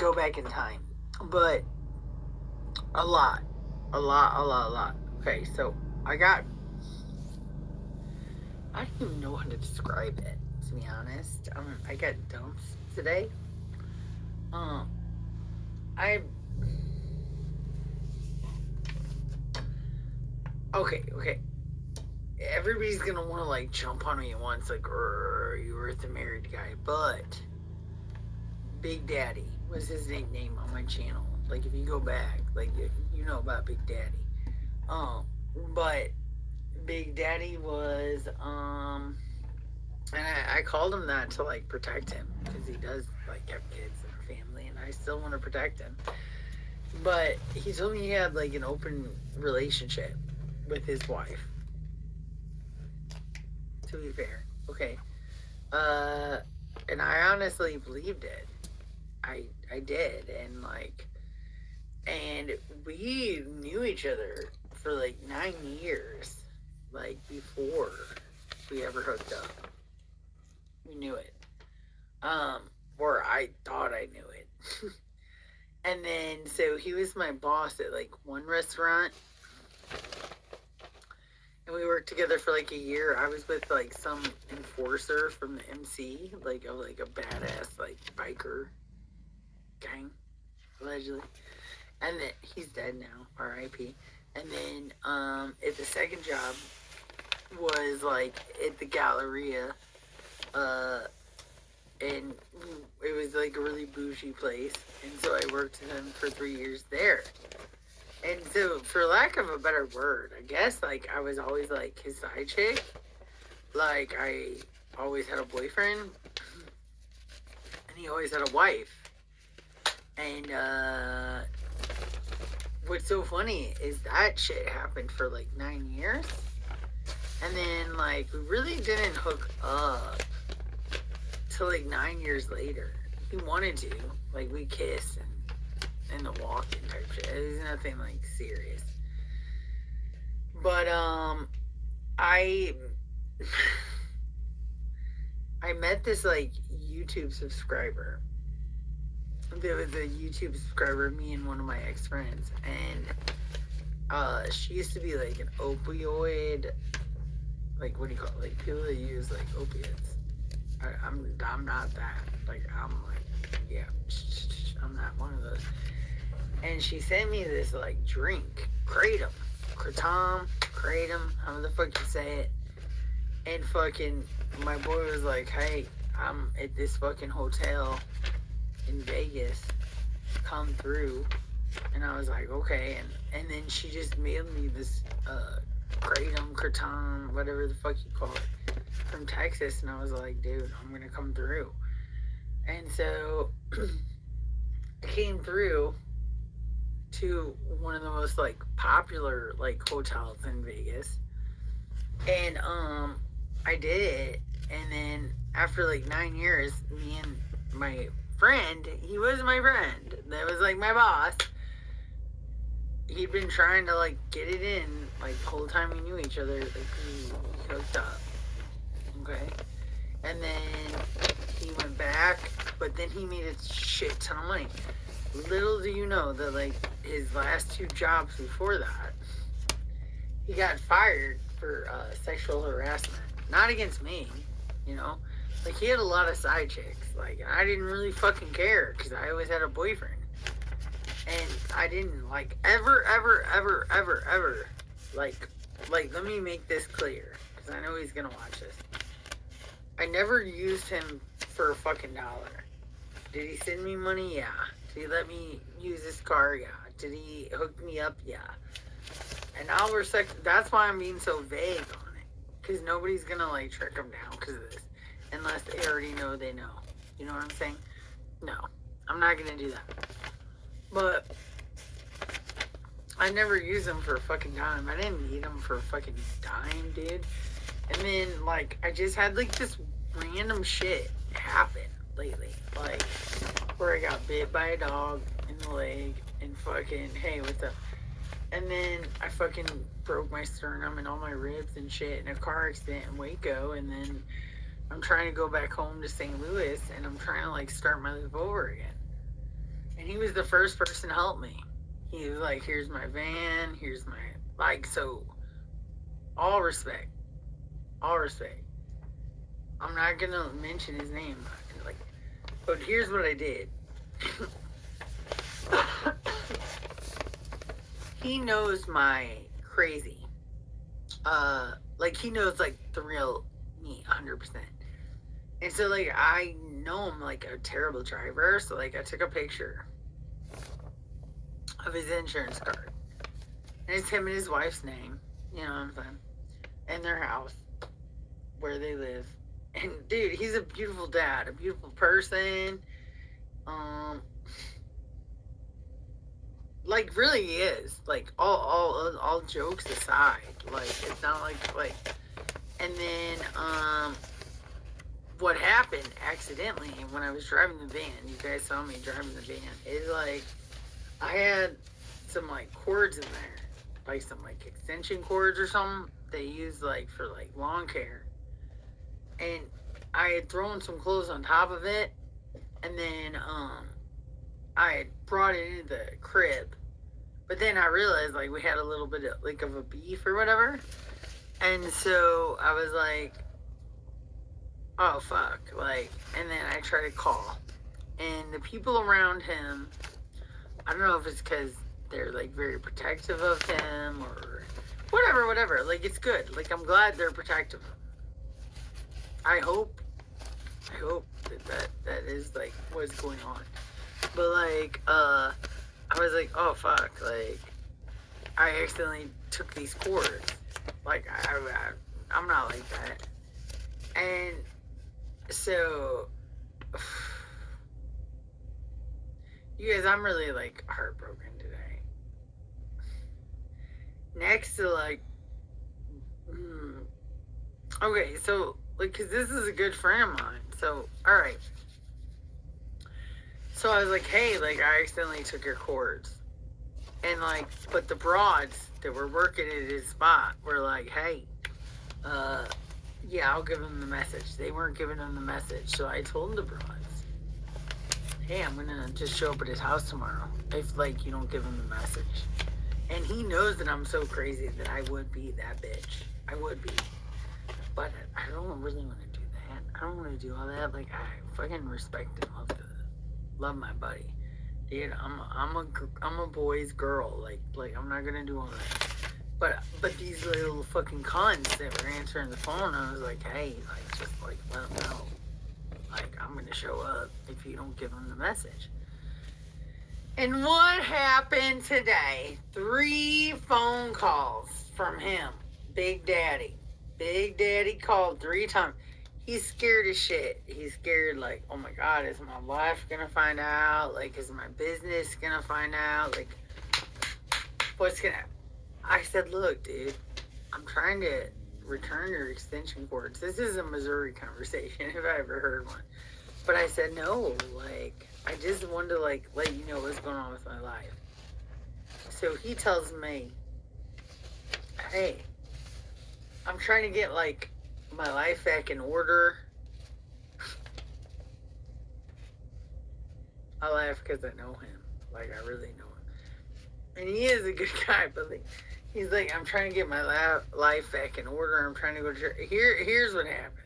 go back in time, but a lot. Okay, so I don't even know how to describe it, to be honest. I got dumps today. I okay. Everybody's gonna want to like jump on me once, like, you were the married guy, but Big Daddy was his nickname on my channel. Like, if you go back, like, you know about Big Daddy. But Big Daddy was, and I called him that to like protect him because he does like have kids and a family, and I still want to protect him. But he told me he had like an open relationship with his wife. To be fair, okay. And I honestly believed it. I did, and we knew each other for like 9 years, like before we ever hooked up. We knew it. Or I thought I knew it. And then, so he was my boss at like one restaurant, and we worked together for like a year. I was with like some enforcer from the MC, like a badass like biker gang, allegedly. And then he's dead now, R.I.P. And then at the second job was like at the Galleria, and it was like a really bougie place, and so I worked with him for 3 years there. And so, for lack of a better word, I guess like I was always like his side chick. Like, I always had a boyfriend, and he always had a wife. And what's so funny is that shit happened for like 9 years, and then like we really didn't hook up till like 9 years later. He wanted to, like, we kissed and the walking type shit. It was nothing like serious. But I met this like YouTube subscriber. There was a YouTube subscriber, me and one of my ex-friends, and she used to be like an opioid, like, what do you call it, like people that use like opiates. I'm not that. Like, I'm like, yeah, I'm not one of those. And she sent me this like drink, kratom, however the fuck you say it. And fucking my boy was like, hey, I'm at this fucking hotel in Vegas, come through. And I was like, okay. And then she just mailed me this kratom, whatever the fuck you call it, from Texas. And I was like, dude, I'm gonna come through. And so I came through to one of the most like popular like hotels in Vegas, and I did it. And then after like 9 years, me and my friend, he was my friend, that was like my boss, he'd been trying to like get it in like the whole time we knew each other, like we hooked up, okay? And then he went back, but then he made a shit ton of money. Little do you know that like his last 2 jobs before that, he got fired for sexual harassment. Not against me, you know? Like, he had a lot of side chicks. Like, I didn't really fucking care because I always had a boyfriend. And I didn't, like, ever, like, let me make this clear, because I know he's gonna watch this. I never used him for a fucking dollar. Did he send me money? Yeah. Did he let me use his car? Yeah. Did he hook me up? Yeah. And I'll respect, that's why I'm being so vague on it, because nobody's gonna, like, trick him down because of this, unless they already know they know. You know what I'm saying? No. I'm not gonna do that. But I never used him for a fucking dime. I didn't need him for a fucking dime, dude. And then, like, I just had, like, this random shit happen lately. Like, where I got bit by a dog in the leg, and fucking, hey, what's up? And then I fucking broke my sternum and all my ribs and shit in a car accident in Waco. And then I'm trying to go back home to St. Louis, and I'm trying to, like, start my life over again. he was the first person to help me. He was like, here's my van, here's my, like, so, all respect. All respect. I'm not going to mention his name. Like, but here's what I did. He knows my crazy. Like, he knows, like, the real me, 100%. And so, like, I know I'm, like, a terrible driver. So, like, I took a picture of his insurance card. And it's him and his wife's name. You know what I'm saying? And their house. Where they live. And, dude, he's a beautiful dad. A beautiful person. Like, really he is. Like, all jokes aside. Like, it's not like... And then, what happened accidentally when I was driving the van, you guys saw me driving the van, is like, I had some like cords in there, like some like extension cords or something they use like for like lawn care. And I had thrown some clothes on top of it, and then I had brought it into the crib. But then I realized like we had a little bit of like of a beef or whatever. And so I was like, oh fuck, like, and then I try to call, and the people around him, I don't know if it's because they're like very protective of him or whatever, like it's good, like I'm glad they're protective. I hope that is like what's going on. But like I was like, oh fuck, like I accidentally took these cords, like I'm not like that. And so, you guys, I'm really like heartbroken today. Next to like, okay, so like, cause this is a good friend of mine. So, all right. So I was like, hey, like I accidentally took your cords, and like, but the broads that were working at his spot were like, hey, yeah, I'll give him the message. They weren't giving him the message. So I told the broads, hey, I'm going to just show up at his house tomorrow if, like, you don't give him the message. And he knows that I'm so crazy that I would be that bitch. I would be. But I don't really want to do that. I don't want to do all that. Like, I fucking respect and love my buddy. Dude, I'm a boy's girl. Like I'm not going to do all that. But these little fucking cons that were answering the phone, I was like, hey, like, just, like, let them know. Like, I'm going to show up if you don't give them the message. And what happened today? 3 phone calls from him. Big Daddy. Big Daddy called 3 times. He's scared as shit. He's scared, like, oh my God, is my wife going to find out? Like, is my business going to find out? Like, what's going to happen? I said, look, dude, I'm trying to return your extension cords. This is a Missouri conversation, if I ever heard one. But I said, no, like, I just wanted to, like, let you know what's going on with my life. So he tells me, hey, I'm trying to get, like, my life back in order. I laugh because I know him. Like, I really know him. And he is a good guy, but, like, he's like, I'm trying to get my life back in order. I'm trying to go to church. Here's what happens.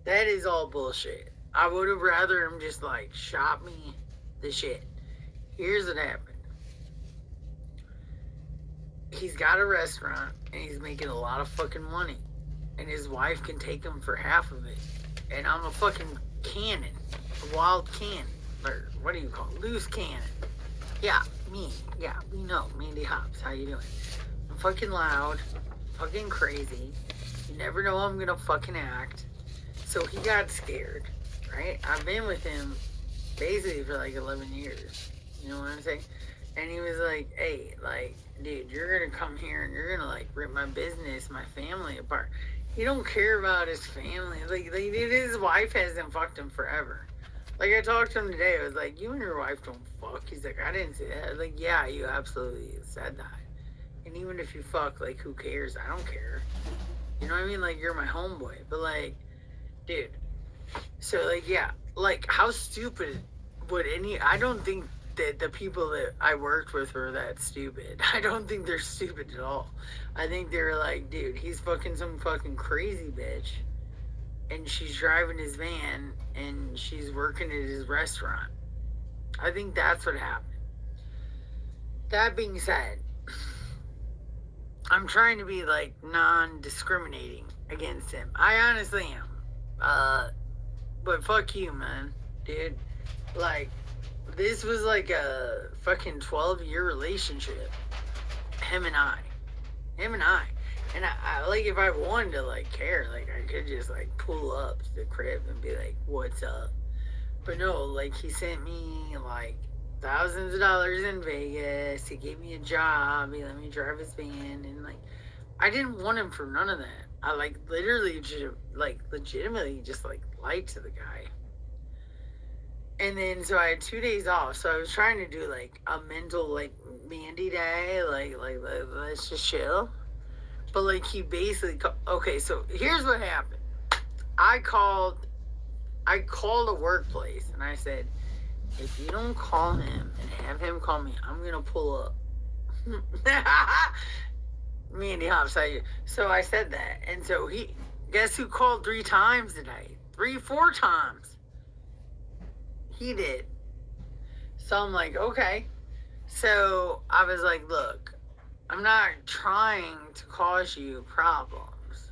That is all bullshit. I would have rather him just like shot me the shit. Here's what happened. He's got a restaurant and he's making a lot of fucking money. And his wife can take him for half of it. And I'm a fucking cannon. A wild cannon. Or what do you call it? Loose cannon. Yeah, me. Yeah, we know. Mandy Hobbs. How you doing? I'm fucking loud. Fucking crazy. You never know how I'm gonna fucking act. So he got scared, right? I've been with him basically for like 11 years. You know what I'm saying? And he was like, hey, like, dude, you're gonna come here and you're gonna like rip my business, my family apart. He don't care about his family. Like dude, his wife hasn't fucked him forever. Like, I talked to him today. I was like, you and your wife don't fuck. He's like, I didn't say that. I was like, yeah, you absolutely said that. And even if you fuck, like, who cares? I don't care. You know what I mean? Like, you're my homeboy. But, like, dude. So, like, yeah. Like, how stupid I don't think that the people that I worked with were that stupid. I don't think they're stupid at all. I think they're like, dude, he's fucking some fucking crazy bitch. And she's driving his van and she's working at his restaurant. I think that's what happened. That being said, I'm trying to be like non-discriminating against him. I honestly am. But fuck you, man, dude. Like, this was like a fucking 12-year relationship. Him and I. And I like, if I wanted to like care, like I could just like pull up to the crib and be like, "What's up?" But no, like he sent me like thousands of dollars in Vegas. He gave me a job. He let me drive his van, and like I didn't want him for none of that. I like literally legitimately just like lied to the guy. And then so I had 2 days off. So I was trying to do like a mental like Mandy day, like let's just chill. But like he basically okay. So here's what happened. I called a workplace and I said, if you don't call him and have him call me, I'm gonna pull up. Mandy hops. So I said that, and so he, guess who called 3 times today? 4 times. He did. So I'm like, okay. So I was like, look, I'm not trying to cause you problems.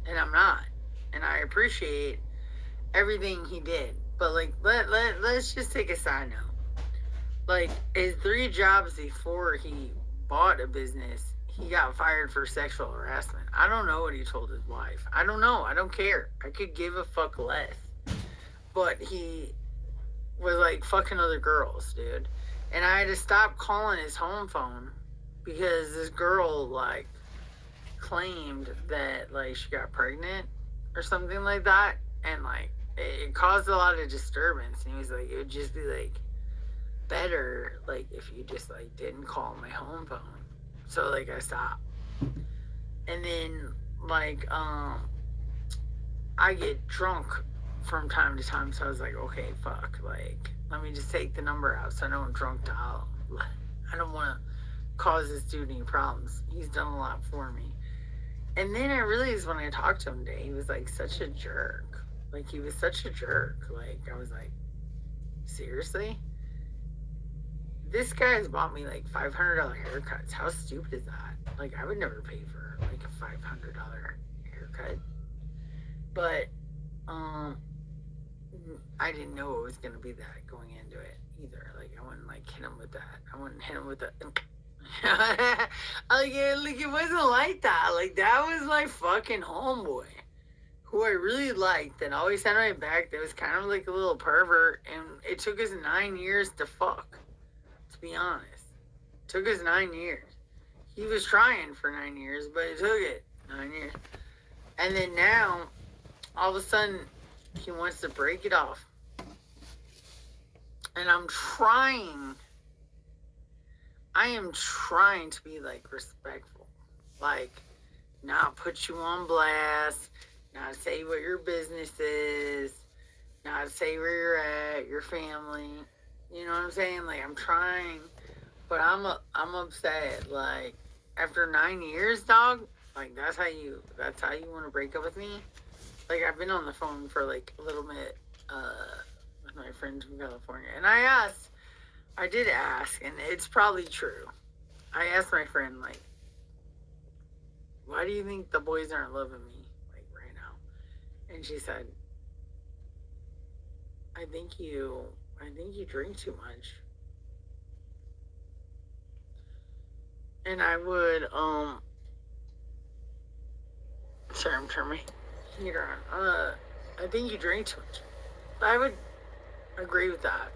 And I'm not. And I appreciate everything he did. But like, let's just take a side note. Like, his 3 jobs before he bought a business, he got fired for sexual harassment. I don't know what he told his wife. I don't know. I don't care. I could give a fuck less. But he was like fucking other girls, dude. And I had to stop calling his home phone because this girl like claimed that like she got pregnant or something like that, and like it caused a lot of disturbance. And he was like, it would just be like better like if you just like didn't call my home phone. So like I stopped. And then like I get drunk from time to time, so I was like, okay, fuck, like let me just take the number out so I don't drunk dial. I don't want to cause this dude any problems. He's done a lot for me. And then I realized when I talked to him today, he was like such a jerk. Like he was such a jerk. Like I was like, seriously? This guy has bought me like $500 haircuts. How stupid is that? Like I would never pay for like a $500 haircut. But I didn't know it was gonna be that going into it either. Like I wouldn't like hit him with that. I wouldn't hit him with that. like it wasn't like that. Like that was my fucking homeboy, who I really liked, and always had my back. That was kind of like a little pervert, and it took us 9 years to fuck. To be honest, it took us 9 years. He was trying for 9 years, but it took it 9 years. And then now, all of a sudden, he wants to break it off. And I am trying to be like respectful. Like, not put you on blast, not say what your business is, not say where you're at, your family. You know what I'm saying? Like, I'm trying, but I'm upset. Like, after 9 years, dog, like that's how you want to break up with me? Like, I've been on the phone for like a little bit with my friend from California, and I did ask, and it's probably true. I asked my friend, like, why do you think the boys aren't loving me like right now? And she said, I think you drink too much. And I would sorry, I'm turning my heater on. I think you drink too much. I would agree with that.